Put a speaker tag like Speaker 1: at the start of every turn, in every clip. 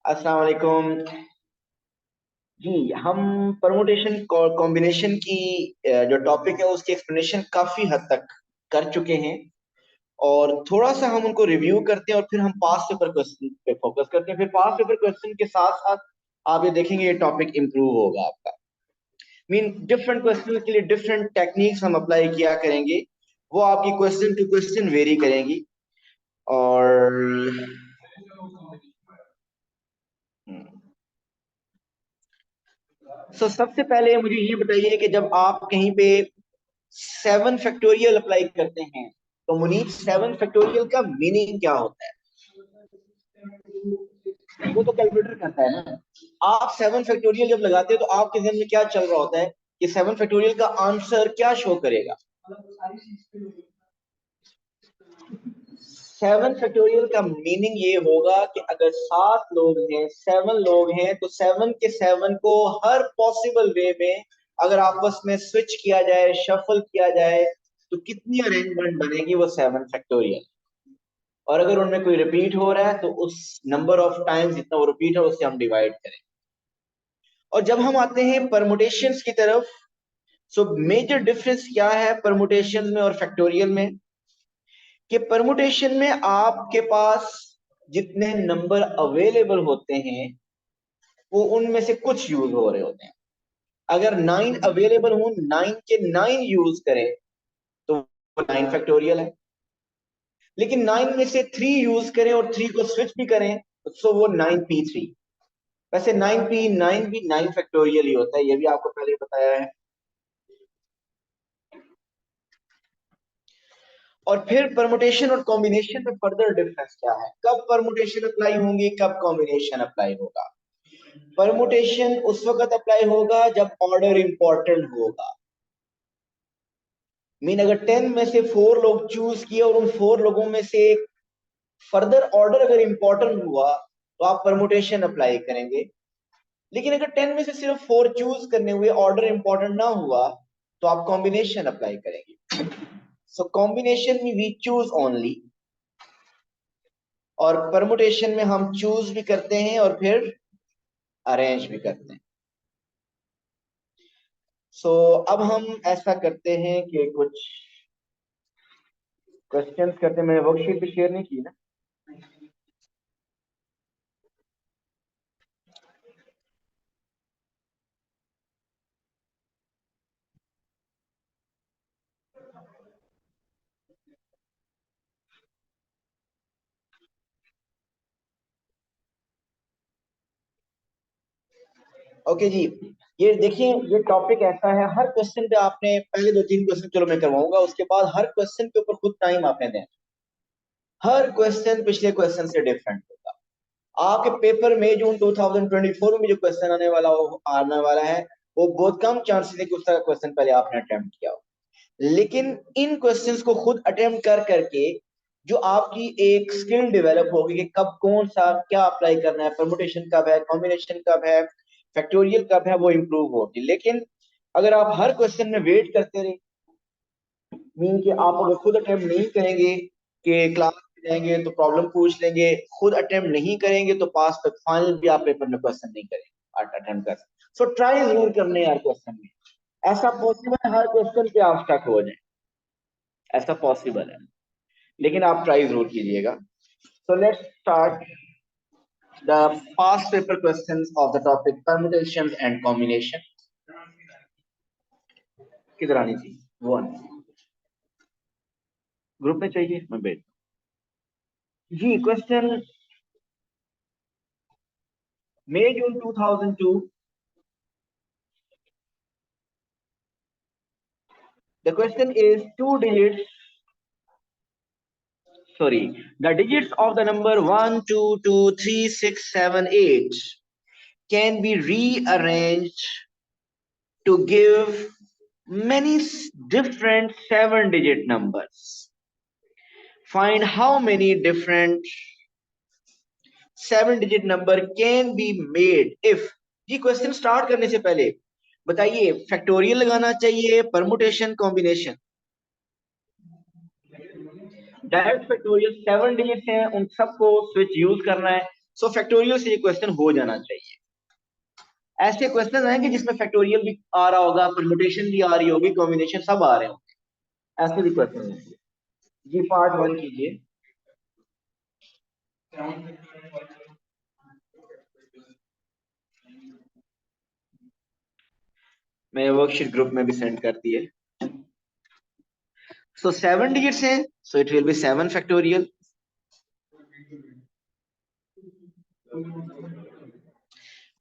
Speaker 1: अस्सलाम वालेकुम जी। हम परमुटेशन कॉम्बिनेशन की जो टॉपिक है उसकी एक्सप्लेनेशन काफी हद तक कर चुके हैं, और थोड़ा सा हम उनको रिव्यू करते हैं और फिर हम पास पेपर क्वेश्चन पे फोकस करते हैं। फिर पास पेपर क्वेश्चन के साथ साथ आप ये देखेंगे ये टॉपिक इंप्रूव होगा आपका। मीन डिफरेंट क्वेश्चन के लिए डिफरेंट टेक्निक्स हम अप्लाई किया करेंगे, वो आपकी क्वेश्चन टू क्वेश्चन वेरी करेंगी। और सबसे पहले मुझे ये बताइए कि जब आप कहीं पे 7 फैक्टोरियल अप्लाई करते हैं तो मुनीब 7 फैक्टोरियल का मीनिंग क्या होता है? वो तो कैलकुलेटर करता है ना। आप 7 फैक्टोरियल जब लगाते हैं तो आपके जहन में क्या चल रहा होता है कि 7 फैक्टोरियल का आंसर क्या शो करेगा? 7 फैक्टोरियल का मीनिंग ये होगा कि अगर 7 लोग हैं, 7 लोग हैं, तो 7 के 7 को हर पॉसिबल वे में अगर आपस में स्विच किया जाए, शफल किया जाए, तो कितनी अरेंजमेंट बनेगी? वो 7 फैक्टोरियल। और अगर उनमें कोई रिपीट हो रहा है तो उस नंबर ऑफ टाइम्स जितना वो रिपीट है उससे हम डिवाइड करें। और जब हम आते हैं परमुटेशंस की तरफ, सो मेजर डिफरेंस क्या है परमुटेशन में और फैक्टोरियल में? कि परमुटेशन में आपके पास जितने नंबर अवेलेबल होते हैं वो उनमें से कुछ यूज हो रहे होते हैं। अगर 9 अवेलेबल हो, 9 के 9 यूज करें तो 9 फैक्टोरियल है। लेकिन 9 में से 3 यूज करें और 3 को स्विच भी करें तो वो 9p3। वैसे 9p9 भी 9 फैक्टोरियल ही होता है, ये भी आपको पहले बताया है। और फिर परमुटेशन और कॉम्बिनेशन में फर्दर डिफरेंस क्या है? कब परमुटेशन अप्लाई होंगी, कब कॉम्बिनेशन अप्लाई होगा? परमुटेशन उस वक्त अप्लाई होगा जब ऑर्डर इंपॉर्टेंट होगा। मीन अगर 10 में से 4 लोग चूज किए और उन 4 लोगों में से फर्दर ऑर्डर अगर इंपॉर्टेंट हुआ तो आप परमुटेशन अप्लाई करेंगे। लेकिन अगर 10 में से सिर्फ 4 चूज करने हुए, ऑर्डर इंपॉर्टेंट ना हुआ, तो आप कॉम्बिनेशन अप्लाई करेंगे। सो कॉम्बिनेशन में वी चूज ओनली, और परमुटेशन में हम चूज भी करते हैं और फिर अरेंज भी करते हैं। सो अब हम ऐसा करते हैं कि कुछ क्वेश्चंस करते हैं। मैंने वर्कशीट भी शेयर नहीं की ना। ओके जी, ये देखिए, ये टॉपिक ऐसा है, हर क्वेश्चन पे आपने पहले 2-3 क्वेश्चन चलो मैं करवाऊंगा, उसके बाद हर क्वेश्चन के ऊपर खुद टाइम आपने देना। हर क्वेश्चन पिछले क्वेश्चन से डिफरेंट होगा। आपके पेपर में जून 2024 में जो क्वेश्चन आने वाला है, वो बहुत कम चांसेस है कि उस तरह का क्वेश्चन पहले आपने अटेम्प्ट किया हो। लेकिन इन क्वेश्चंस को खुद अटेम्प्ट कर करके जो आपकी एक स्किल डेवलप होगी कि कब कौन सा क्या अप्लाई करना है, परमुटेशन कब है, कॉम्बिनेशन कब है, फैक्टोरियल कब है, वो इम्प्रूव होगी। लेकिन अगर आप हर क्वेश्चन में वेट करते रहे, मीन कि आप अगर खुद अटेम्प्ट नहीं करेंगे कि क्लास में जाएंगे तो प्रॉब्लम पूछ लेंगे, खुद अटेम्प्ट नहीं करेंगे तो पास तक फाइनल भी आप पेपर में क्वेश्चन नहीं करेंगे अटेम्प्ट कर। सो ट्राई जरूर करने यार क्वेश्चन में। ऐसा पॉसिबल है हर क्वेश्चन पे आप स्टक हो जाए, ऐसा पॉसिबल है, लेकिन आप ट्राई जरूर कीजिएगा। So let's start the past paper questions of the topic permutations and combination. किधर आनी थी? वन ग्रुप में चाहिए, मैं भेज जी। Question May June 2002. The question is two digits. Sorry, the digits of the number 1, 2, 2, 3, 6, 7, 8 can be rearranged to give many different 7-digit numbers. Find how many different 7-digit number can be made if। ये question start करने से पहले बताइए, factorial लगाना चाहिए, permutation, combination? Direct factorial 7 digits हैं, उन सबको स्विच यूज करना है। सो फैक्टोरियल से ये क्वेश्चन हो जाना चाहिए। ऐसे क्वेश्चन हैं कि जिसमें फैक्टोरियल भी आ रहा होगा, परमुटेशन भी आ रही होगी, कॉम्बिनेशन सब आ रहे होंगे, ऐसे भी क्वेश्चन हैं जी। पार्ट 1 कीजिए। मैं वर्कशीट ग्रुप में भी सेंड कर दिए। सो 7 डिजिट्स हैं, so it will be 7 factorial.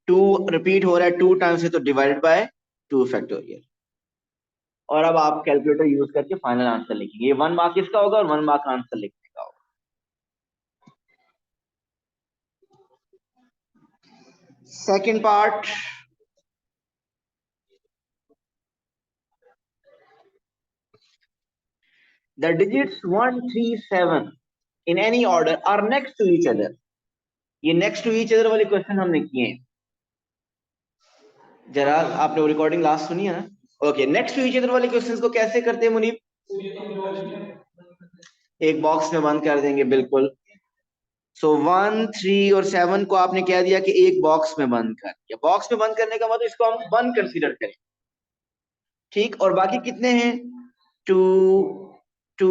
Speaker 1: 2 repeat हो रहा है 2 टाइम्स से, तो डिवाइडेड बाय 2 फैक्टोरियल। और अब आप कैलकुलेटर यूज करके फाइनल आंसर लिखेंगे। ये 1 मार्क इसका होगा और 1 मार्क आंसर लिखने का होगा। Second part, the digits 1, 3, 7 in any order are next to each other। ये next to each other वाले क्वेश्चन हमने किए हैं। जरा आपने वो रिकॉर्डिंग लास्ट सुनी है ना? Okay, next to each other वाले क्वेश्चंस को कैसे करते हैं मुनीब? एक बॉक्स में बंद कर देंगे, बिल्कुल। सो 1, 3 और 7 को आपने क्या दिया कि एक बॉक्स में बंद कर दिया। बॉक्स में बंद करने का मतलब इसको हम 1 कंसीडर करें, ठीक। और बाकी कितने हैं? 2, 2,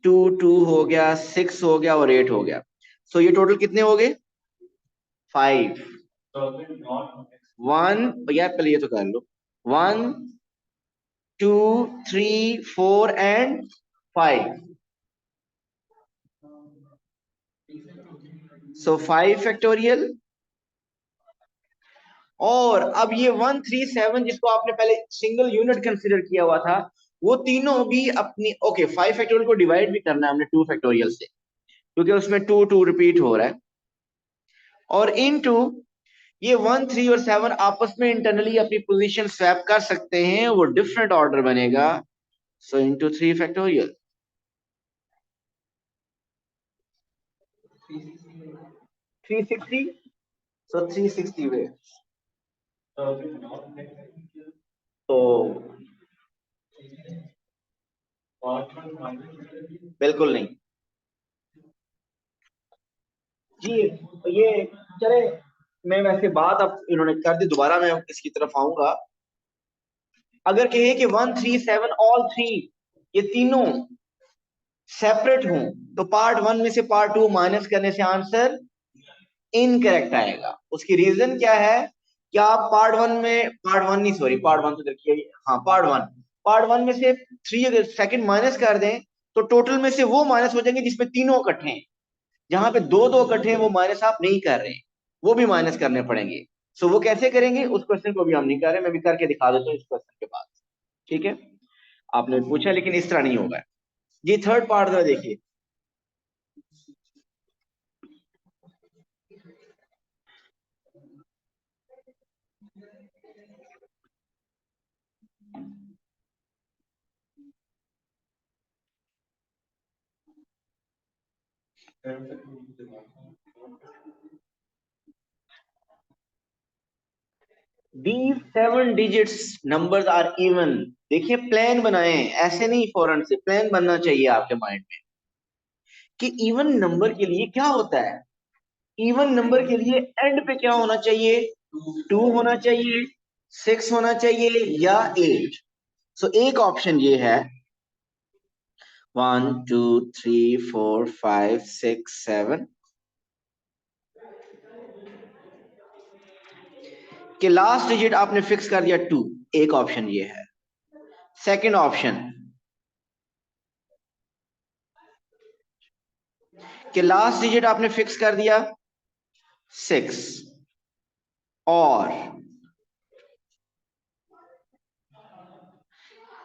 Speaker 1: 2, 2 हो गया, 6 हो गया और 8 हो गया। सो ये टोटल कितने हो गए? 5। 1, यार पहले ये तो कर लो। 1, 2, 3, 4 एंड 5। So 5 factorial. और अब ये 1, 3, 7 जिसको आपने पहले सिंगल यूनिट कंसिडर किया हुआ था, वो तीनों भी अपनी ओके 5 फैक्टोरियल को डिवाइड भी करना है हमने 2 फैक्टोरियल से, क्योंकि उसमें 2, 2 रिपीट हो रहा है। और इनटू ये 1 3 और 7 आपस में इंटरनली अपनी पोजीशन स्वैप कर सकते हैं, वो डिफरेंट ऑर्डर बनेगा। So into 3 factorial. 360। सो 360 वे। तो बिल्कुल नहीं जी। ये चले, मैं वैसे बात अब इन्होंने कर दी, दोबारा मैं इसकी तरफ आऊंगा। अगर कहे कि 1 3 7 ऑल थ्री, ये तीनों सेपरेट हों, तो पार्ट वन में से पार्ट टू माइनस करने से आंसर इनकरेक्ट आएगा। उसकी रीजन क्या है कि आप पार्ट वन में, पार्ट वन नहीं सॉरी, पार्ट वन तो देखिए, हाँ पार्ट वन में से थ्री अगर सेकंड माइनस कर दें, तो टोटल में से वो माइनस हो जाएंगे जिसमें तीनों इकट्ठे हैं। जहां पे दो दो इकट्ठे हैं वो माइनस आप नहीं कर रहे, वो भी माइनस करने पड़ेंगे। सो वो कैसे करेंगे, उस क्वेश्चन को भी हम नहीं कर रहे, मैं भी करके दिखा देता हूँ इस क्वेश्चन के बाद। ठीक है, आपने पूछा लेकिन इस तरह नहीं होगा। जी थर्ड पार्ट जरा देखिए। These 7 digits numbers are even। देखिए प्लान बनाए, ऐसे नहीं फौरन से प्लान बनना चाहिए आपके माइंड में कि इवन नंबर के लिए क्या होता है। इवन नंबर के लिए एंड पे क्या होना चाहिए, 2 होना चाहिए, 6 होना चाहिए या 8। सो एक ऑप्शन ये है, 1 2 3 4 5 6 7 के लास्ट डिजिट आपने फिक्स कर दिया 2। एक ऑप्शन ये है। सेकंड ऑप्शन कि लास्ट डिजिट आपने फिक्स कर दिया 6, और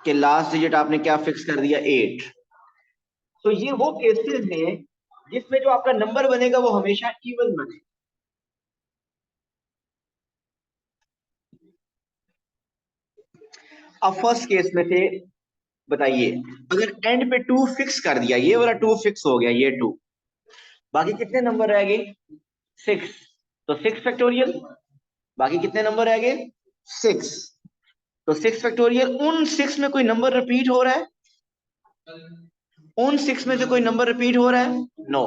Speaker 1: कि लास्ट डिजिट आपने क्या फिक्स कर दिया 8। तो ये वो केसेस हैं जिसमें जो आपका नंबर बनेगा वो हमेशा इवन बने। अब फर्स्ट केस में से बताइए, अगर एंड पे 2 फिक्स कर दिया, ये वाला 2 फिक्स हो गया, ये 2, बाकी कितने नंबर रह गए, 6। तो 6 फैक्टोरियल, बाकी कितने नंबर रह गए, 6। तो 6 फैक्टोरियल, उन 6 में कोई नंबर रिपीट हो रहा है, उन 6 में से कोई नंबर रिपीट हो रहा है, नो,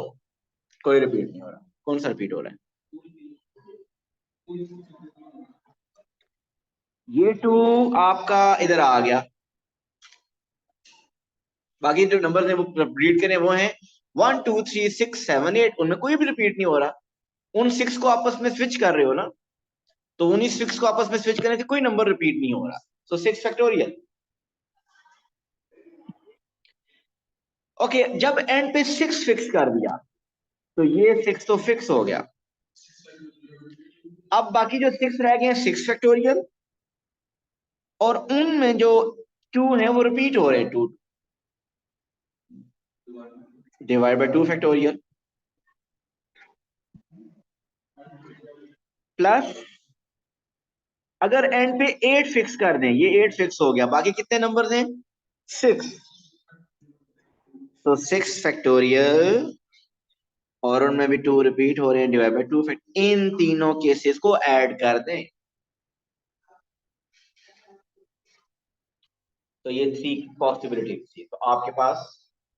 Speaker 1: कोई रिपीट नहीं हो रहा। कौन सा रिपीट हो रहा है, ये 2 आपका इधर आ गया। बाकी जो नंबर है वो रीड करें, वो हैं 1 2 3 6 7 8, उनमें कोई भी रिपीट नहीं हो रहा। उन 6 को आपस में स्विच कर रहे हो ना, तो उन्हीं 6 को आपस में स्विच करने से कोई नंबर रिपीट नहीं हो रहा। सो 6 फैक्टोरियल। ओके, जब एंड पे 6 फिक्स कर दिया, तो ये 6 तो फिक्स हो गया। अब बाकी जो 6 रह गए हैं 6 फैक्टोरियल, और उनमें जो 2 है वो रिपीट हो रहे हैं, 2 डिवाइड बाय 2 फैक्टोरियल, प्लस अगर एंड पे 8 फिक्स कर दें, ये 8 फिक्स हो गया, बाकी कितने नंबर हैं, 6। तो 6 फैक्टोरियल, और उनमें भी 2 रिपीट हो रहे हैं, डिवाइड बाय 2 फैक्ट, इन तीनों केसेस को ऐड कर दें, तो ये 3 पॉसिबिलिटी थी। तो आपके पास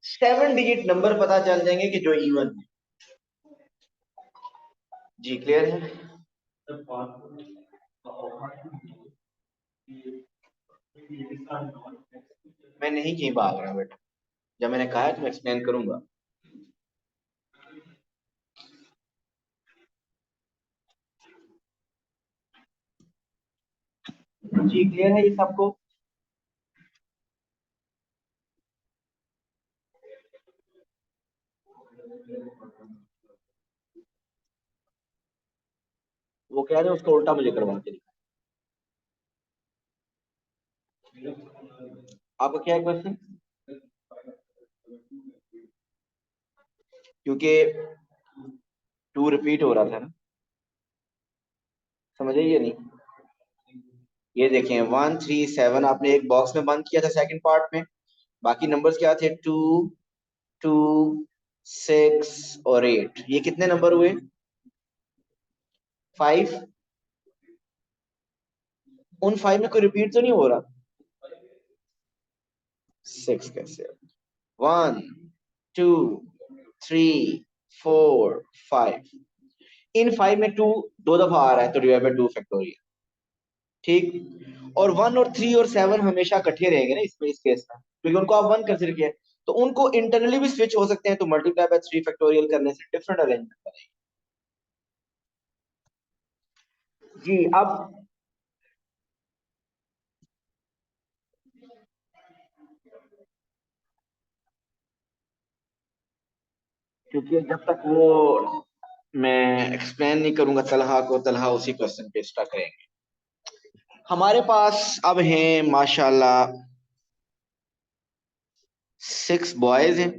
Speaker 1: 7 डिजिट नंबर पता चल जाएंगे कि जो इवन है। जी क्लियर है। मैं नहीं कहीं भाग रहा बेटा, जब मैंने कहा है तो मैं एक्सप्लेन करूंगा। जी क्लियर है ये सबको। वो कह रहे हैं उसको उल्टा मुझे करवा के दिखा। आपका क्या है क्वेश्चन, क्योंकि 2 रिपीट हो रहा था ना। समझे ये नहीं? ये देखें 1 3 7 आपने एक बॉक्स में बंद किया था सेकंड पार्ट में। बाकी नंबर्स क्या थे? 2 2 6 और 8। ये कितने नंबर हुए? 5। उन 5 में कोई रिपीट तो नहीं हो रहा? 6 कैसे? 1 2 3 4 5। इन 5 में 2 दो दफा आ रहा है, तो डिवाइड बाय 2 फैक्टोरियल। ठीक। और 1 और 3 और 7 हमेशा इकट्ठे रहेंगे ना इसमें, इस केस में, क्योंकि उनको आप 1 कंसिडर किया है। तो उनको इंटरनली भी स्विच हो सकते हैं, तो मल्टीप्लाई बाय 3 फैक्टोरियल करने से डिफरेंट अरेंजमेंट बनेगी। जी अब क्योंकि जब तक वो मैं एक्सप्लेन नहीं करूंगा तलहा को, तलहा उसी क्वेश्चन पे स्टक करेंगे। हमारे पास अब हैं माशाल्लाह 6 बॉयज हैं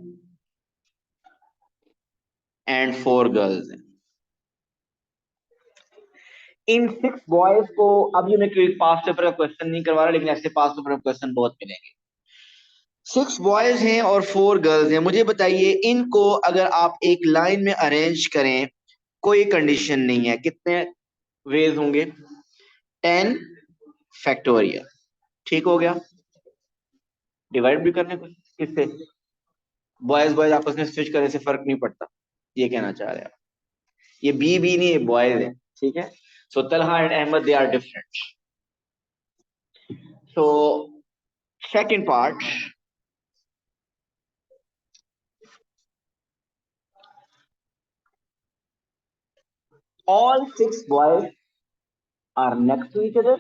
Speaker 1: एंड 4 गर्ल्स हैं। इन 6 बॉयज को, अब ये मैं कोई पास पेपर का क्वेश्चन नहीं करवा रहा, लेकिन ऐसे पास पेपर का क्वेश्चन बहुत मिलेंगे। 6 बॉयज हैं और 4 गर्ल्स हैं। मुझे बताइए इनको अगर आप एक लाइन में अरेंज करें, कोई कंडीशन नहीं है, कितने वेज होंगे? 10 फैक्टोरियल। ठीक हो गया। डिवाइड भी करने को किससे? बॉयज बॉयज आपस में स्विच करने से फर्क नहीं पड़ता, ये कहना चाह रहे हैं आप। ये बी बी नहीं, ये बॉयज है। ठीक है। So Talha and Ahmad they are different. So second part, all 6 boys are next to each other,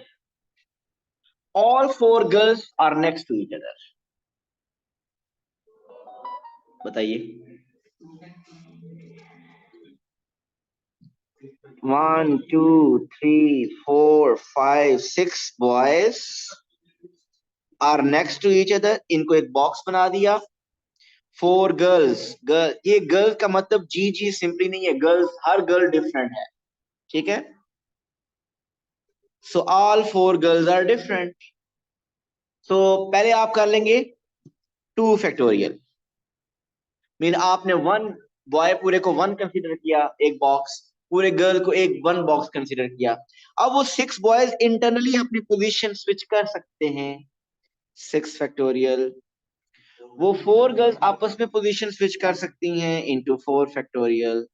Speaker 1: all 4 girls are next to each other। बताइए। 1 2 3 4 5 6 boys are next to each other, इनको एक box बना दिया। 4 गर्ल्स, गर्ल, ये girls का मतलब जी जी simply नहीं है, गर्ल्स हर गर्ल डिफरेंट है। ठीक है। So all 4 girls are different. So पहले आप कर लेंगे 2 फैक्टोरियल। मीन आपने 1 बॉय पूरे को 1 कंसीडर किया एक बॉक्स, पूरे गर्ल को एक 1 बॉक्स कंसीडर किया। अब वो 6 बॉयज इंटरनली अपनी पोजीशन स्विच कर सकते हैं, 6 फैक्टोरियल। वो 4 गर्ल्स आपस में पोजीशन स्विच कर सकती हैं into 4 factorial.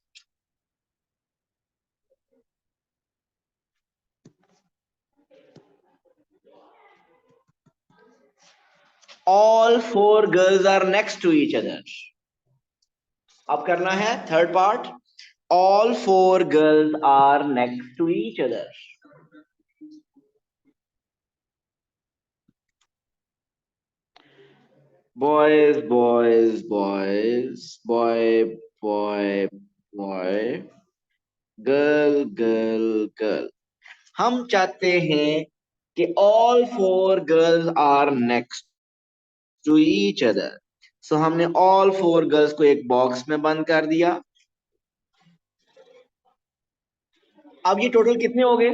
Speaker 1: All 4 girls are next to each other. अब करना है third part, all 4 girls are next to each other. Boys boys boys, boy boy boy, girl girl girl. हम चाहते हैं कि all 4 girls are next to each other. So हमने all 4 girls को एक बॉक्स में बंद कर दिया। अब ये टोटल कितने हो गए?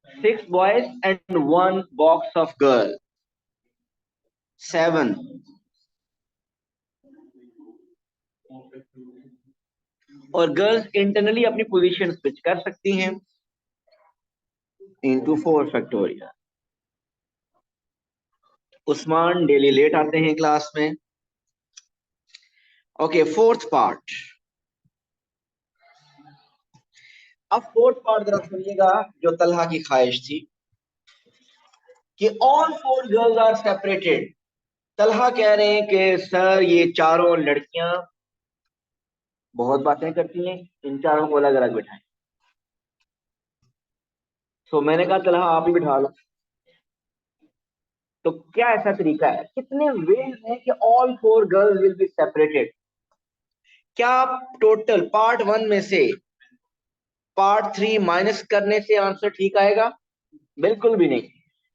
Speaker 1: 6 boys and 1 box of girl, 7। और गर्ल्स इंटरनली अपनी पोजीशन स्विच कर सकती हैं into 4 factorial. Usman daily late आते हैं क्लास में। Okay, fourth part. अब फोर्थ पार्ट जरा सुनिएगा, जो तलहा की ख्वाहिश थी कि all 4 girls are separated. Talha कह रहे हैं कि सर ये चारों लड़कियां बहुत बातें करती हैं, इन चारों को अलग अलग बिठाएं। तो मैंने कहा तलहा आप ही बिठा लो। तो क्या ऐसा तरीका है? कितने वेज हैं कि all 4 girls will be separated? क्या आप टोटल पार्ट 1 में से पार्ट 3 माइनस करने से आंसर ठीक आएगा? बिल्कुल भी नहीं।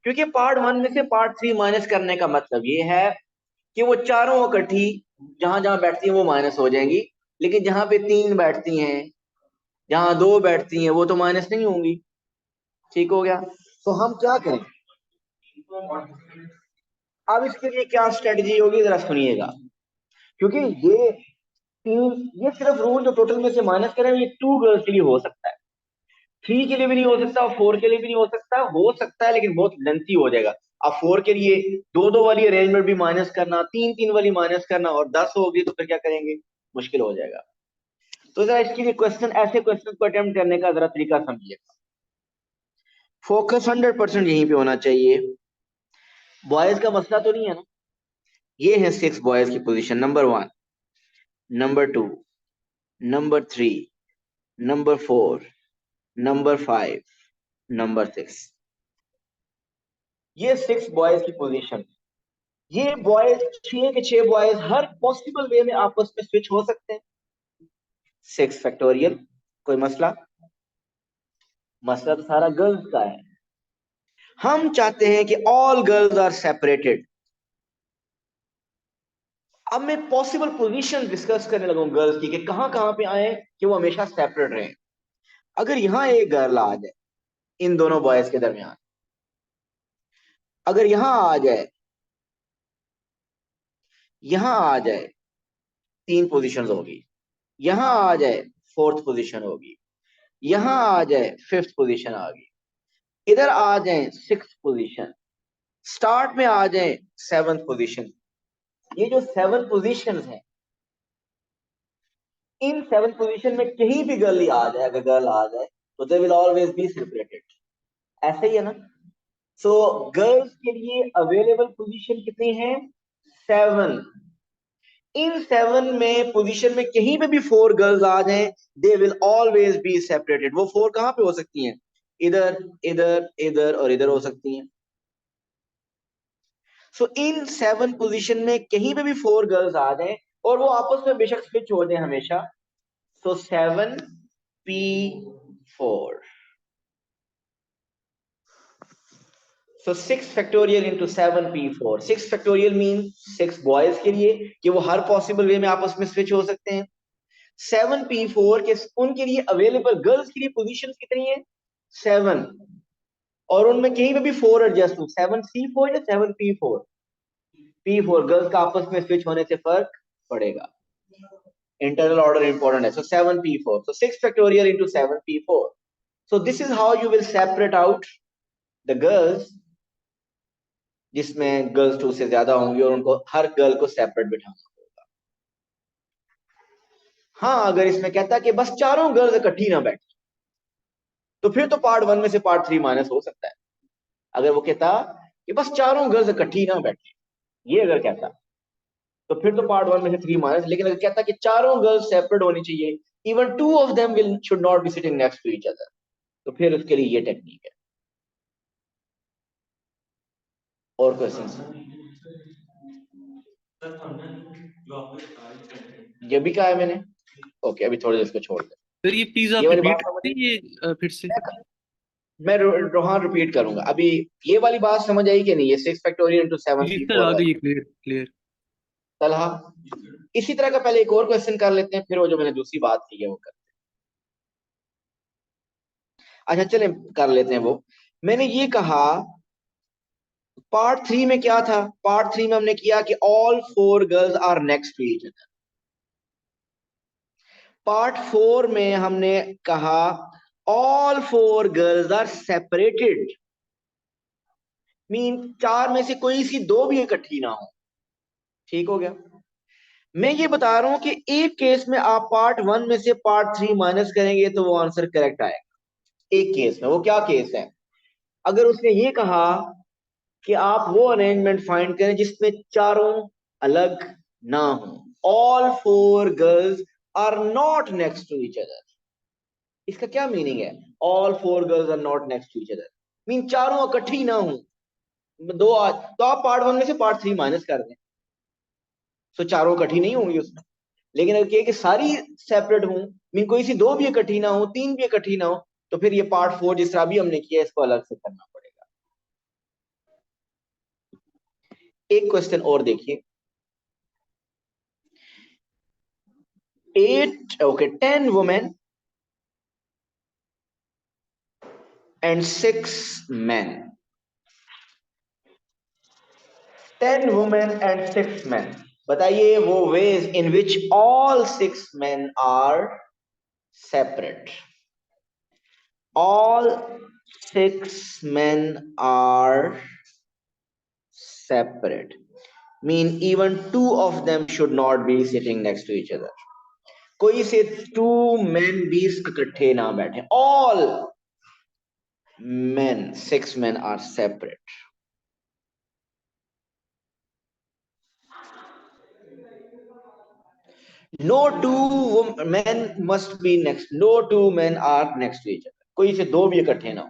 Speaker 1: क्योंकि पार्ट 1 में से पार्ट 3 माइनस करने का मतलब ये है कि वो चारों इकट्ठी जहां जहां बैठती हैं वो माइनस हो जाएंगी, लेकिन जहां पे 3 बैठती हैं, जहां 2 बैठती हैं, वो तो माइनस नहीं होंगी। ठीक हो गया। तो हम क्या करें अब, इसके लिए क्या स्ट्रेटजी होगी जरा सुनिएगा, क्योंकि ये सिर्फ रूल जो टोटल में से माइनस करें ये 2 गर्ल्स के लिए हो सकता है, 3 के लिए भी नहीं हो सकता और 4 के लिए भी नहीं हो सकता है लेकिन बहुत लेंथी हो जाएगा। अब 4 के लिए दो दो वाली अरेंजमेंट भी माइनस करना, तीन तीन वाली माइनस करना, और 10 होगी तो फिर क्या करेंगे, मुश्किल हो जाएगा। तो जरा इसके लिए ऐसे क्वेश्चन को अटेम्प्ट करने का जरा तरीका समझिएगा। फोकस 100% यहीं पे होना चाहिए। बॉयज का मसला तो नहीं है ना। ये है 6 बॉयज की position, number 1, number 2, number 3, number 4, number 5, number 6। ये 6 बॉयज की पोजीशन। ये बॉयज 6 के 6 बॉयज हर पॉसिबल वे में आपस में स्विच हो सकते हैं। 6 फैक्टोरियल, कोई मसला? मसला तो सारा गर्ल्स का है। हम चाहते हैं कि ऑल गर्ल्स आर सेपरेटेड। अब मैं पॉसिबल पोजीशन डिस्कस करने लगा गर्ल्स की कि कहां कहां पे आए कि वो हमेशा सेपरेट रहे। अगर यहां एक गर्ल आ जाए इन दोनों बॉयज के दरमियान, अगर यहां आ जाए 3 पोजीशन होगी, यहां आ जाए 4th पोजीशन होगी, यहां आ जाए 5th पोजीशन आ गई, इधर आ जाए 6th पोजीशन, स्टार्ट में आ जाए 7th पोजीशन। ये जो 7 पोजीशंस हैं, इन 7 पोजीशन में कहीं भी गर्ल आ जाए, अगर गर्ल आ जाए तो they will always be separated. ऐसे ही है ना। सो गर्ल्स के लिए अवेलेबल पोजीशन कितनी है, 7। इन 7 में पोजीशन में कहीं पे भी 4 गर्ल्स आ जाएं, they will always be separated. वो 4 कहां पे हो सकती हैं, इधर इधर इधर और इधर हो सकती हैं। सो इन 7 पोजीशन में कहीं पे भी 4 गर्ल्स आ जाएं और वो आपस में बेशक स्विच हो जाए हमेशा, सो 7p4। So 6 factorial into 7p4। 6 factorial means 6 boys के लिए कि वो हर पॉसिबल वे में आपस में स्विच हो सकते हैं। 7p4 के उनके लिए अवेलेबल गर्ल्स के लिए पोजीशंस कितनी है, 7, और उनमें कहीं पे भी 4 एडजस्ट हो, 7c4 या 7p4। p4 गर्ल्स का आपस में स्विच होने से फर्क पड़ेगा। इंटरनल ऑर्डर इंपॉर्टेंट है। So 7p4, so 6 factorial into 7p4। So this is how you will separate out the girls जिसमें गर्ल्स 2 से ज्यादा होंगी और उनको हर गर्ल को सेपरेट बिठाना होगा। हाँ, अगर इसमें कहता कि बस चारों गर्ल्स इकट्ठी ना बैठे तो फिर तो पार्ट 1 में से पार्ट 3 माइनस हो सकता है। अगर वो कहता कि बस चारों गर्ल्स इकट्ठी ना बैठे, ये अगर कहता तो फिर तो पार्ट 1 में से 3 माइनस। लेकिन अगर कहता कि चारों गर्ल्स सेपरेट होनी चाहिए, even 2 of them will should not be sitting next to each other, तो फिर उसके लिए ये टेक्निक है। और क्वेश्चंस? ये भी कहा है मैंने। ओके, अभी थोड़ी देर इसको छोड़ दे।
Speaker 2: सर ये प्लीज
Speaker 1: ये
Speaker 2: आप
Speaker 1: वाली बात
Speaker 2: रिपीट
Speaker 1: समझ,
Speaker 2: करें ये फिर से।
Speaker 1: मैं रोहान रिपीट करूंगा अभी। ये वाली बात समझ आई कि नहीं, ये 6 फैक्टोरियल इंटू
Speaker 2: जी
Speaker 1: 7p4
Speaker 2: सर आ
Speaker 1: वाली।
Speaker 2: गई, क्लियर क्लियर।
Speaker 1: तलहा, इसी तरह का पहले एक और क्वेश्चन कर लेते हैं, फिर वो जो मैंने दूसरी बात की है वो करते हैं। अच्छा चलें, कर लेते हैं वो। मैंने ये कहा पार्ट 3 में क्या था, पार्ट 3 में हमने किया कि all 4 girls are next to each other. Part 4 में हमने कहा all 4 girls are separated, mean 4 में से कोई सी 2 भी इकट्ठी ना हो। ठीक हो गया। मैं ये बता रहा हूं कि एक केस में आप पार्ट 1 में से पार्ट 3 माइनस करेंगे तो वो आंसर करेक्ट आएगा। एक केस में, वो क्या केस है, अगर उसने ये कहा कि आप वो अरेंजमेंट फाइंड करें जिसमें चारों अलग ना हो, all 4 girls are not next to each other. इसका क्या मीनिंग है, all 4 girls are not next to each other, mean चारों इकट्ठी ना हो। दो आज तो आप पार्ट 1 में से पार्ट 3 माइनस कर दें, तो चारों इकट्ठी नहीं होंगी उसमें। लेकिन अगर कहे कि सारी सेपरेट हूं, मीन कोई सी 2 भी इकट्ठी ना हो, 3 भी इकट्ठी ना हो, तो फिर ये पार्ट 4 जिस तरह भी हमने किया इसको अलग से करना पड़ेगा। एक क्वेश्चन और देखिए, 10 women and 6 men. 10 women and 6 men. बताइए वो ways in which all 6 men are separate. All 6 men are separate. Mean even 2 of them should not be sitting next to each other. कोई से 2 men भी इकट्ठे ना बैठे. All men, 6 men are separate. No two men must be next. No two men are next to each other. कोई से दो भी इकट्ठे ना हो.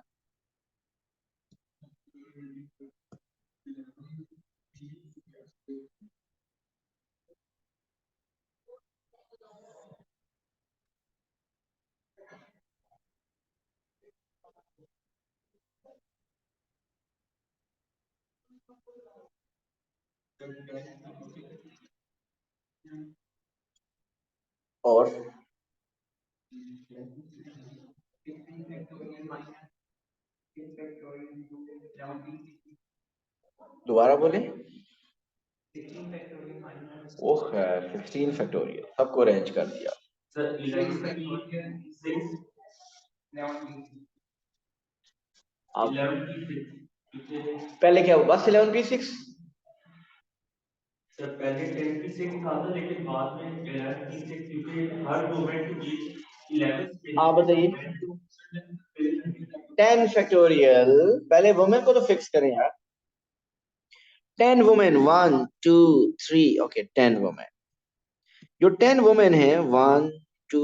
Speaker 1: और दोबारा बोले. ओह 16 फैक्टोरियल सबको अरेंज कर दिया. अब पहले क्या हुआ? बस 11p6 सर पहले 10p6 था था लेकिन बाद में 11p6 क्योंकि हर मोमेंट के बीच 11 आप बताइए. 10 फैक्टोरियल पहले वुमेन को तो फिक्स करें यार. 10 वुमेन 1 2 3 ओके 10 वुमेन. जो 10 वुमेन है 1 2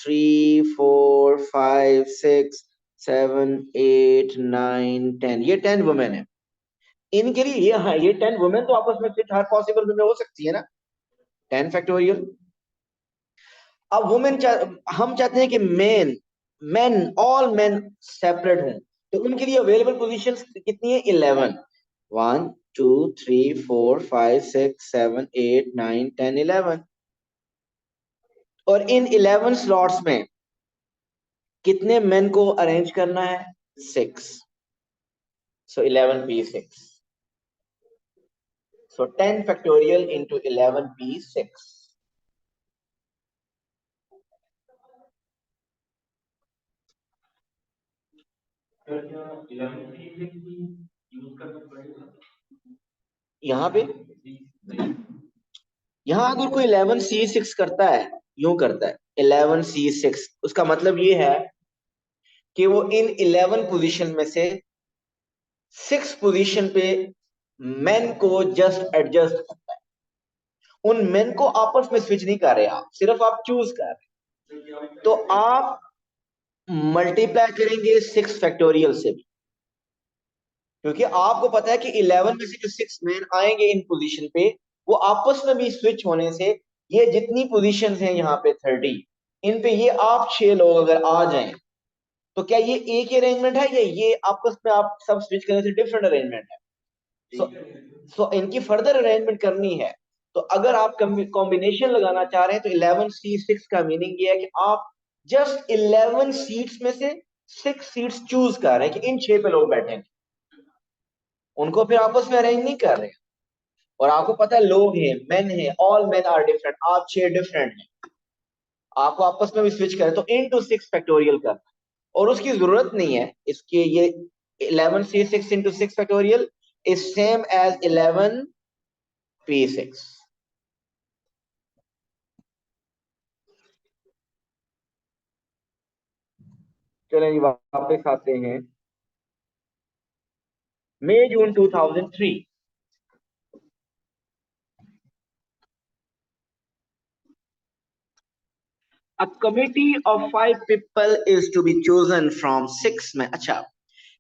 Speaker 1: 3 4 5 6 7 8 9 10 ये 10 वुमेन है. इनके लिए ये हाँ ये 10 वुमेन तो आपस में फिर हर पॉसिबल में हो सकती है ना. 10 फैक्टोरियल. अब वुमेन हम चाहते हैं कि मेन ऑल मेन सेपरेट हों. तो उनके लिए अवेलेबल पोजीशंस कितनी है? 11. 1 2 3 4 5 6 7 8 9 10 11. और इन 11 स्लॉट्स में कितने मेन को अरेंज करना है? 6. सो 11p6. सो 10 फैक्टोरियल इंटू 11p6. यहाँ पे यहाँ अगर कोई 11c6 करता है, यूं करता है 11c6, उसका मतलब ये है कि वो इन 11 पोजीशन में से 6 पोजीशन पे मेन को जस्ट एडजस्ट करता है. उन मेन को आपस में स्विच नहीं कर रहे, आप सिर्फ आप चूज कर रहे. तो आप मल्टीप्लाई करेंगे 6 फैक्टोरियल से भी, क्योंकि आपको पता है कि 11 में से जो 6 मेन आएंगे इन पोजीशन पे वो आपस में भी स्विच होने से ये जितनी पोजीशन हैं यहाँ पे 30, इन पे ये आप 6 लोग अगर आ जाएं तो क्या ये एक ही अरेंजमेंट है या ये आपस में आप सब स्विच करने से डिफरेंट अरेंजमेंट है? सो इनकी फर्दर अरेंजमेंट करनी है. तो अगर आप कॉम्बिनेशन लगाना चाह रहे हैं तो 11c6 का मीनिंग ये है कि आप जस्ट 11 सीट्स में से 6 सीट्स चूज कर रहे हैं कि इन 6 पे लोग बैठेंगे. उनको फिर आपस में अरेंज नहीं कर रहे हैं. और आपको पता है लोग हैं, मेन हैं, ऑल मेन आर डिफरेंट. आप 6 डिफरेंट हैं, आपको आपस में भी स्विच करें तो इनटू 6 फैक्टोरियल करना. और उसकी जरूरत नहीं है. इसके ये 11c6 into 6 factorial is same as 11p6. चलें जी वापस आते हैं. मई जून 2003. A committee of 5 people is to be chosen from 6 men. अच्छा,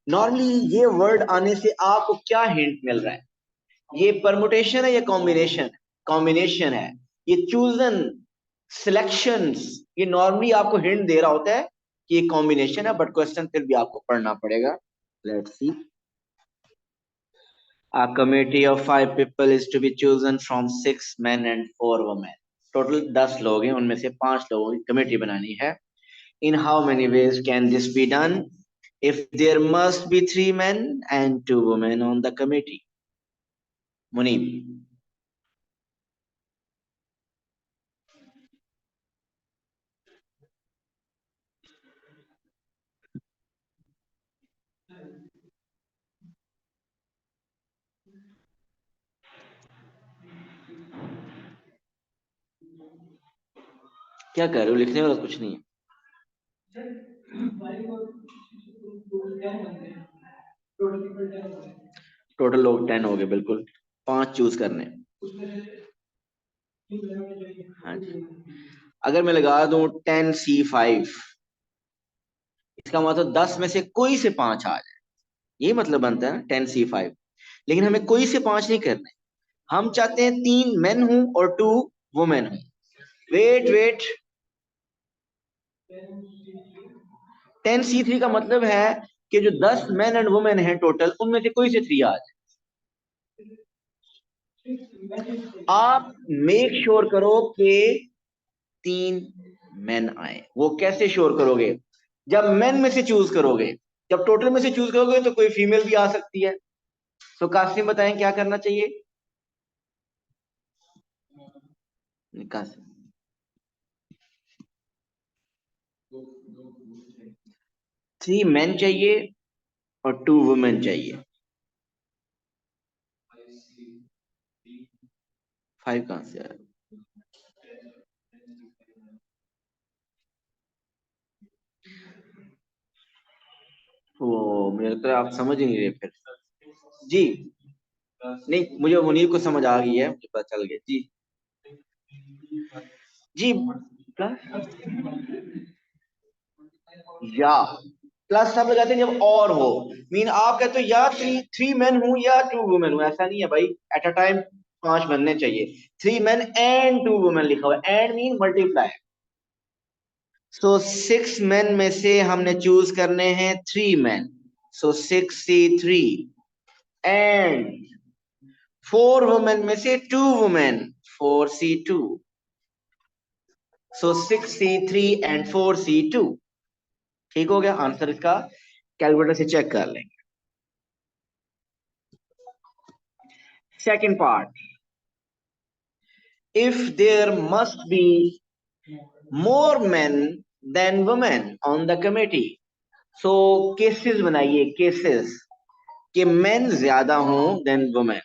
Speaker 1: नॉर्मली ये वर्ड आने से आपको क्या हिंट मिल रहा है? ये परमुटेशन है या कॉम्बिनेशन? कॉम्बिनेशन है. ये चूजन सिलेक्शंस ये नॉर्मली आपको हिंट दे रहा होता है कि ये कॉम्बिनेशन है, बट क्वेश्चन फिर भी आपको पढ़ना पड़ेगा. Let's see. A committee of 5 people is to be chosen from 6 men and 4 women. Total 10 लोग हैं, उनमें से 5 लोगों की कमेटी बनानी है. In how many ways can this be done? if there must be 3 men and 2 women on the committee. Munib, क्या कर रहे हो? लिखने वाला कुछ नहीं है। टोटल लोग 10 हो गए, बिल्कुल 5 चूज करने। हाँ जी, अगर मैं लगा दूं 10C5, इसका मतलब 10 में से कोई से 5 आ जाए, ये मतलब बनता है ना 10C5। लेकिन हमें कोई से 5 नहीं करने, हम चाहते हैं 3 मेन हूं और 2 वुमेन हूं। वेट वेट, 10C3 का मतलब है कि जो 10 मेन एंड वुमेन हैं टोटल, उनमें से कोई से 3 आ जाए। आप मेक श्योर करो कि 3 मेन आए। वो कैसे श्योर करोगे? जब मेन में से चूज करोगे, जब टोटल में से चूज करोगे तो कोई फीमेल भी आ सकती है। तो कासिम बताएं क्या करना चाहिए? कासिम, 3 मेन चाहिए और 2 वुमेन चाहिए। 5 कहां से आया? वो मुझे लगता है आप समझ ही नहीं रहे फिर। जी नहीं, मुझे मुनीर को समझ आ गई है, मुझे पता चल गया जी। जी प्लस या प्लस सब लगाते हैं जब और हो। मीन आप कहते हो या 3 मेन हूं या 2 वुमेन हूं, ऐसा नहीं है भाई। एट अ टाइम 5 बनने चाहिए। 3 मेन एंड 2 वुमेन लिखा हुआ है, and mean multiply. So 6 main में से हमने चूज करने हैं 3 main, so 6C3, and 4 women में से 2 women, 4C2। So 6C3 and 4C2। ठीक हो गया आंसर इसका? कैलकुलेटर से चेक कर लेंगे। Second part, if there must be more men than women on the committee. So cases बनाइए, केसेस कि मेन ज्यादा हों देन वुमेन।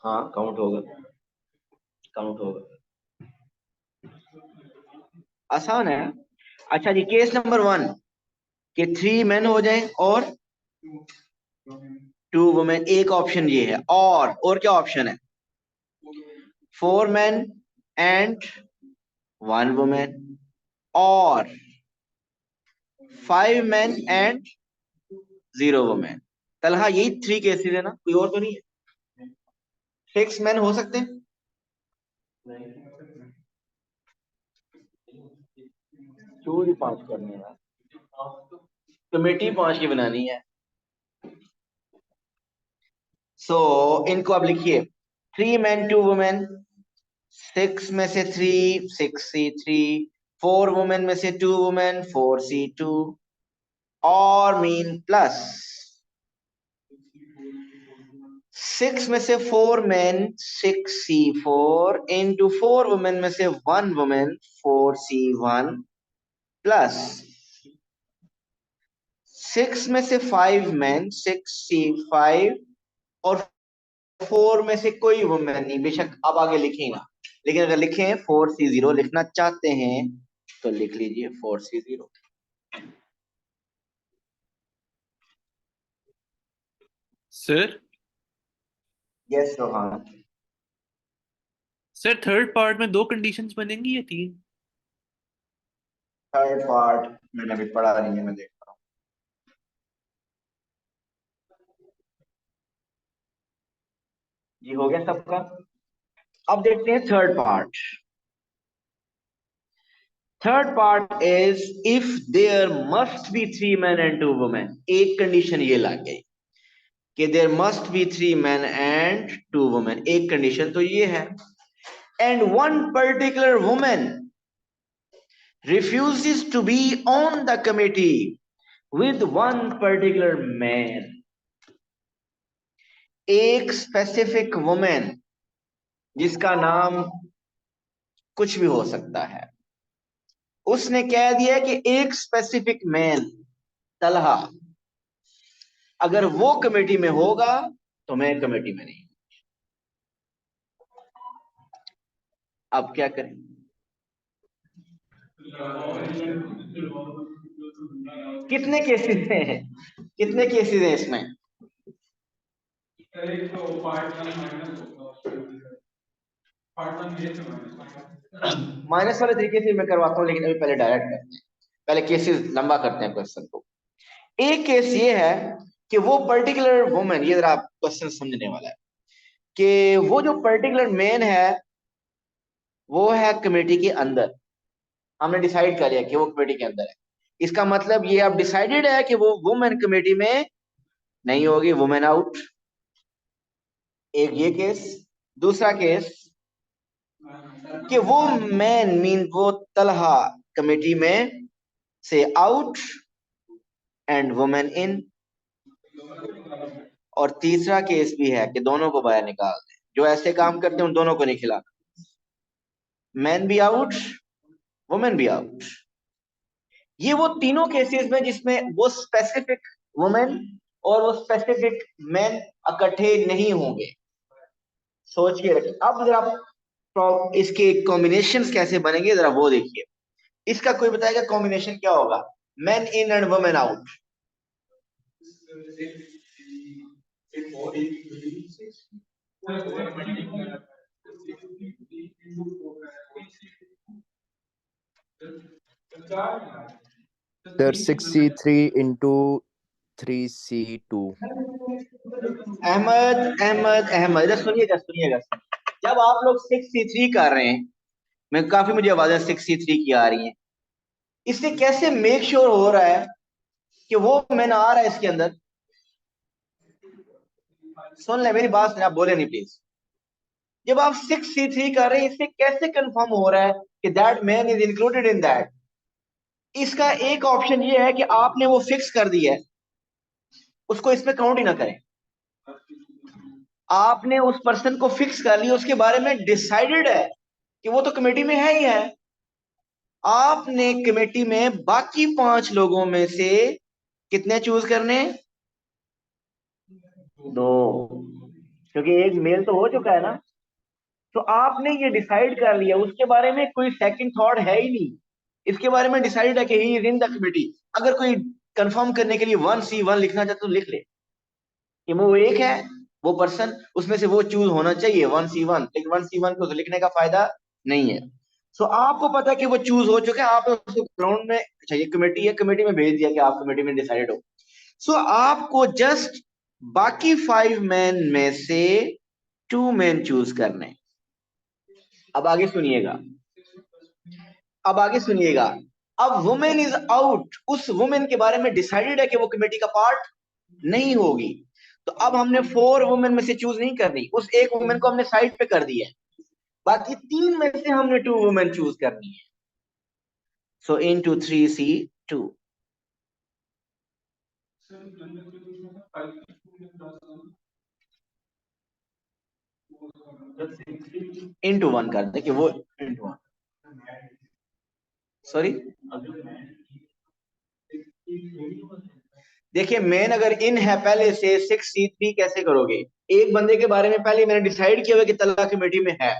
Speaker 1: हाँ काउंट होगा, काउंट होगा, आसान है। अच्छा जी, केस नंबर 1 कि 3 मेन हो जाए और 2 वुमेन। एक ऑप्शन ये है, और क्या ऑप्शन है? 4 मेन एंड 1 वुमेन, और 5 मेन एंड 0 वुमेन। तलहा यही 3 केसेस है ना, कोई और तो नहीं है? 6 मेन हो सकते हैं, चूज ही 5 करने हैं, कमेटी 5 की बनानी है। सो इनको अब लिखिए, 3 मेन 2 वुमेन। 6 में से 3, 6C3। 4 वुमेन में से 2 वुमेन, 4C2। और मीन प्लस 6 में से 4 मेन, 6C4, इंटू 4 वुमेन में से 1 वुमेन, 4C1, प्लस 6 में से 5 मेन, 6C5, और 4 में से कोई वुमेन नहीं। बेशक आप आगे लिखें ना, लेकिन अगर लिखें 4C0 लिखना चाहते हैं तो लिख लीजिए 4C0।
Speaker 2: Sir
Speaker 1: yes Rohan.
Speaker 2: Sir third part में 2 कंडीशंस बनेंगी या 3?
Speaker 1: थर्ड पार्ट मैंने अभी पढ़ा नहीं है, मैं देख रहा हूँ। ये हो गया सबका। अब देखते हैं third part. Third part is if there must be 3 man and 2 women. एक कंडीशन ये लग गई कि there must be 3 man and 2 women, एक कंडीशन तो ये है। And one particular women refuses to be on the committee with one particular man. एक स्पेसिफिक वुमेन जिसका नाम कुछ भी हो सकता है, उसने कह दिया कि एक स्पेसिफिक मैन तलहा, अगर वो कमेटी में होगा तो मैं कमेटी में नहीं। अब क्या करें? कितने केसेस हैं, कितने केसेस हैं इसमें? माइनस वाले तरीके से मैं करवाता हूँ, लेकिन अभी पहले डायरेक्ट करते हैं, पहले केसेस लंबा करते हैं क्वेश्चन को। एक केस ये है कि वो पर्टिकुलर वुमेन, ये जरा क्वेश्चन समझने वाला है, कि वो जो पर्टिकुलर मैन है वो है कमेटी के अंदर, हमने डिसाइड कर लिया कि वो कमेटी के अंदर है। इसका मतलब ये अब डिसाइडेड है कि वो वुमेन कमेटी में नहीं होगी, वुमेन आउट। एक ये केस। दूसरा केस कि वो मैन मीन वो तलहा कमेटी में से आउट एंड वुमेन इन। और तीसरा केस भी है कि दोनों को बाहर निकाल दें, जो ऐसे काम करते हैं उन दोनों को नहीं खिलाना, मैन भी आउट वुमेन भी आउट। ये वो तीनों केसेस में जिसमें वो स्पेसिफिक वुमेन और वो स्पेसिफिक मैन इकट्ठे नहीं होंगे। सोच के रखिए। अब जरा इसके कॉम्बिनेशंस कैसे बनेंगे जरा वो देखिए। इसका कोई बताएगा कॉम्बिनेशन क्या होगा? Man in and women out.
Speaker 3: Sir, 6C3 into 3C2.
Speaker 1: Ahmed Ahmed Ahmed, इधर सुनिएगा सुनिएगा। जब आप लोग 6C3 कर रहे हैं, मैं काफी मुझे आवाजें 6C3 की आ रही हैं, इससे कैसे मेक श्योर हो रहा है कि वो मैन आ रहा है इसके अंदर? सुन ले मेरी बात, सुन, आप बोले नहीं प्लीज। जब आप 6C3 कर रहे हैं, इससे कैसे कंफर्म हो रहा है कि that man is included in that? इसका एक ऑप्शन ये है कि आपने वो फिक्स कर दिया है, उसको इसमें काउंट ही ना करें। आपने उस पर्सन को फिक्स कर लिया, उसके बारे में डिसाइडेड है कि वो तो कमेटी में है ही है। आपने कमेटी में बाकी 5 लोगों में से कितने चूज करने? 2, क्योंकि एक मेल तो हो चुका है ना। तो आपने ये डिसाइड कर लिया, उसके बारे में कोई सेकंड थॉट है ही नहीं, इसके बारे में डिसाइड है कि he is in the committee. अगर कोई कंफर्म करने के लिए 1C1 लिखना चाहते तो लिख ले कि वो एक है, वो पर्सन उसमें से वो चूज होना चाहिए 1C1, लेकिन 1C1 को तो लिखने का फायदा नहीं है। सो आपको पता है कि वो चूज हो चुके हैं, आप उसको ग्राउंड में, अच्छा ये कमेटी है, कमेटी में भेज दिया कि आप कमेटी में डिसाइडेड हो। सो आपको जस्ट बाकी 5 मैन में से 2 मैन चूज करने। अब आगे सुनिएगा, अब आगे सुनिएगा। अब वुमेन इज आउट, उस वुमेन के बारे में डिसाइडेड है कि वो कमेटी का पार्ट नहीं होगी। तो अब हमने 4 वुमेन में से चूज नहीं करनी, उस एक वुमेन को हमने साइड पे कर दिया है, बाकी 3 में से हमने 2 वुमेन चूज करनी है। सो इनटू 3C2 इंटू 1 कर दे कि वो इंटू 1, सॉरी देखिए मेन अगर इन है पहले से 6C3 कैसे करोगे? एक बंदे के बारे में पहले मैंने डिसाइड किया हुआ कि तल्ला कमेटी में है,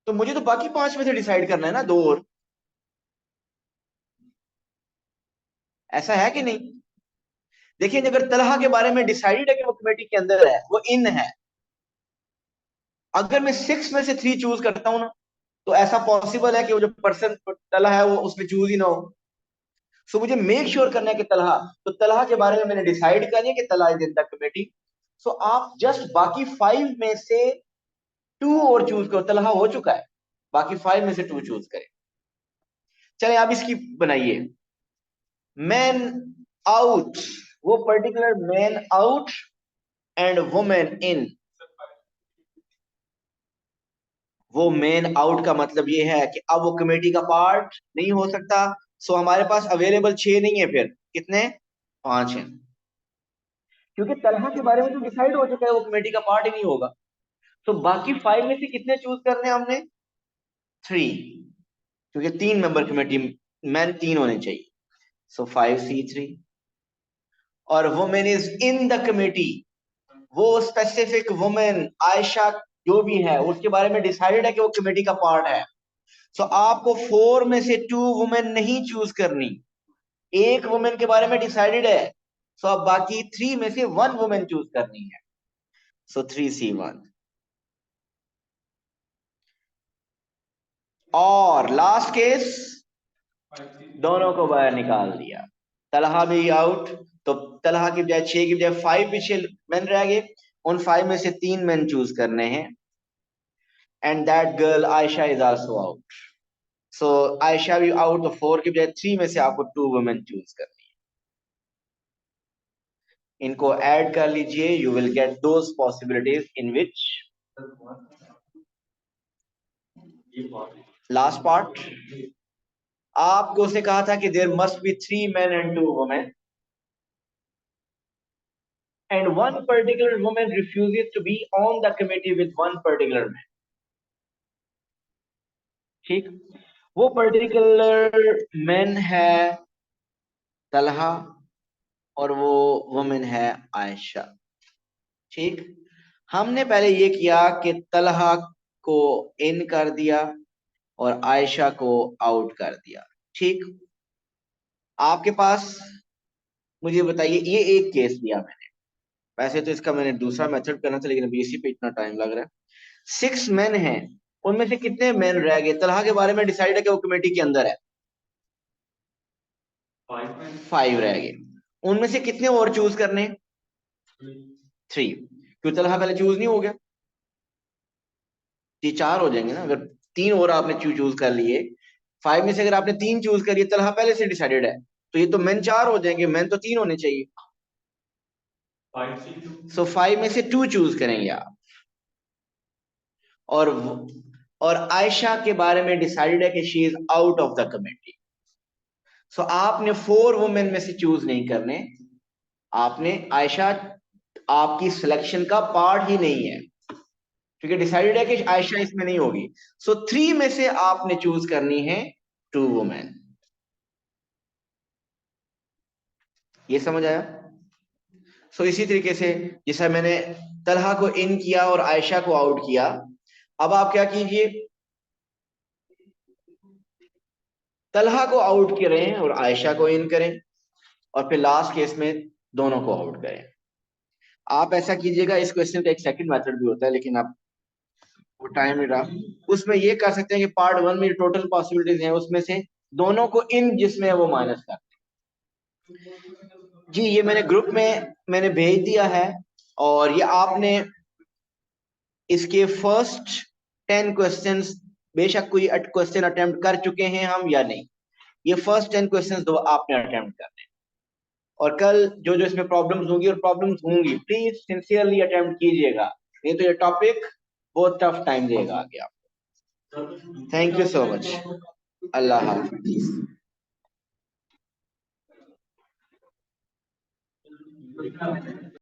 Speaker 1: तो मुझे तो बाकी 5 में से डिसाइड करना है ना, 2 और। ऐसा है कि नहीं? देखिए अगर तलहा के बारे में डिसाइडेड है कि वो कमेटी के अंदर है, वो इन है, अगर मैं 6 में से 3 चूज करता हूं ना, तो ऐसा पॉसिबल है कि वो जो पर्सन तलहा है वो उसमें चूज ही ना हो। सो मुझे मेक श्योर करना है कि तलहा, तो तलहा के बारे में मैंने डिसाइड कर लिया कि Talha is in the committee. So आप जस्ट बाकी 5 में से 2 और चूज करो, तलहा हो चुका है, बाकी 5 में से 2 चूज करें। चले आप इसकी बनाइए, मैन आउट, वो particular man out and women in. वो मेन आउट का मतलब ये है कि अब वो कमेटी का पार्ट नहीं हो सकता। सो हमारे पास अवेलेबल 6 नहीं है, फिर कितने? 5 हैं, क्योंकि तलहा के बारे में तो डिसाइड हो चुका है, वो कमेटी का पार्ट ही नहीं होगा। तो बाकी 5 में से कितने चूज करने हैं हमने? 3, क्योंकि 3 मेंबर कमेटी, मैन 3 होने चाहिए। सो 5C3। और women is in the committee, वो स्पेसिफिक वुमेन आयशा जो भी है उसके बारे में डिसाइडेड है कि वो कमेटी का पार्ट है। सो आपको 4 में से 2 वुमेन नहीं चूज करनी, एक वुमेन के बारे में डिसाइडेड है। सो अब बाकी 3 में से 1 वुमेन चूज करनी है। सो 3C1। और लास्ट केस, दोनों को बाहर निकाल दिया, तलहा भी आउट। तो तलहा की बजाय 6 की बजाय 5 पीछे मैन रह गए, उन 5 में से 3 मैन चूज करने हैं। And that girl Ayesha is also out. So Ayesha भी आउट, तो 4 की बजाय 3 में से आपको 2 वुमेन चूज करनी है। इनको ऐड कर लीजिए, you will get those possibilities in which last part आपको उसने कहा था कि there must be 3 men and 2 women, and one particular woman refuses to be on the committee with one particular man. ठीक, वो पर्टिकुलर मैन है तलहा और वो वुमेन है आयशा। ठीक, हमने पहले ये किया कि तलहा को इन कर दिया और आयशा को आउट कर दिया। ठीक, आपके पास, मुझे बताइए, ये एक केस दिया मैंने, वैसे तो इसका मैंने दूसरा मेथड करना था लेकिन अभी इसी पे इतना टाइम लग रहा है। 6 मैन हैं, उनमें से कितने मैन रह गए? तलहा के बारे में डिसाइड है कि वो कमेटी के अंदर है, 5 रह गए। उनमें से कितने और चूज करने? 3, क्यों तलहा पहले चूज नहीं हो गया? ये 4 हो जाएंगे ना अगर 3 और आपने चूज कर लिए। 5 में से अगर आपने 3 चूज कर लिए, तलहा पहले से डिसाइडेड है, तो ये तो मैन 4 हो जाएंगे, मैन तो 3 होने चाहिए। सो 5 में से 2 चूज करेंगे आप। और आयशा के बारे में डिसाइडेड है कि she is out of the committee. So आपने 4 वुमेन में से चूज नहीं करने, आपने आयशा आपकी सिलेक्शन का पार्ट ही नहीं है, क्योंकि डिसाइडेड है कि आयशा इसमें नहीं होगी। सो 3 में से आपने चूज करनी है 2 वुमेन। ये समझ आया? सो इसी तरीके से जैसा मैंने तलहा को इन किया और आयशा को आउट किया, अब आप क्या कीजिए, तलहा को आउट करें और आयशा को इन करें, और फिर लास्ट केस में दोनों को आउट करें। आप ऐसा कीजिएगा। इस क्वेश्चन का एक सेकंड मेथड भी होता है लेकिन आप वो टाइम नहीं रहा, उसमें ये कर सकते हैं कि पार्ट 1 में टोटल पॉसिबिलिटीज हैं उसमें से दोनों को इन जिसमें है वो माइनस कर जी। ये मैंने ग्रुप में मैंने भेज दिया है, और ये आपने इसके फर्स्ट 10 क्वेश्चंस, बेशक कोई क्वेश्चन अटेम्प्ट कर चुके हैं हम या नहीं, ये फर्स्ट 10 क्वेश्चंस दो आपने अटेम्प्ट करने हैं। और कल जो जो इसमें प्रॉब्लम्स होंगी और प्रॉब्लम्स होंगी, प्लीज सिंसियरली अटेम्प्ट कीजिएगा, नहीं तो ये टॉपिक बहुत टफ टाइम देगा आगे आपको। Thank you so much. Allah Hafiz.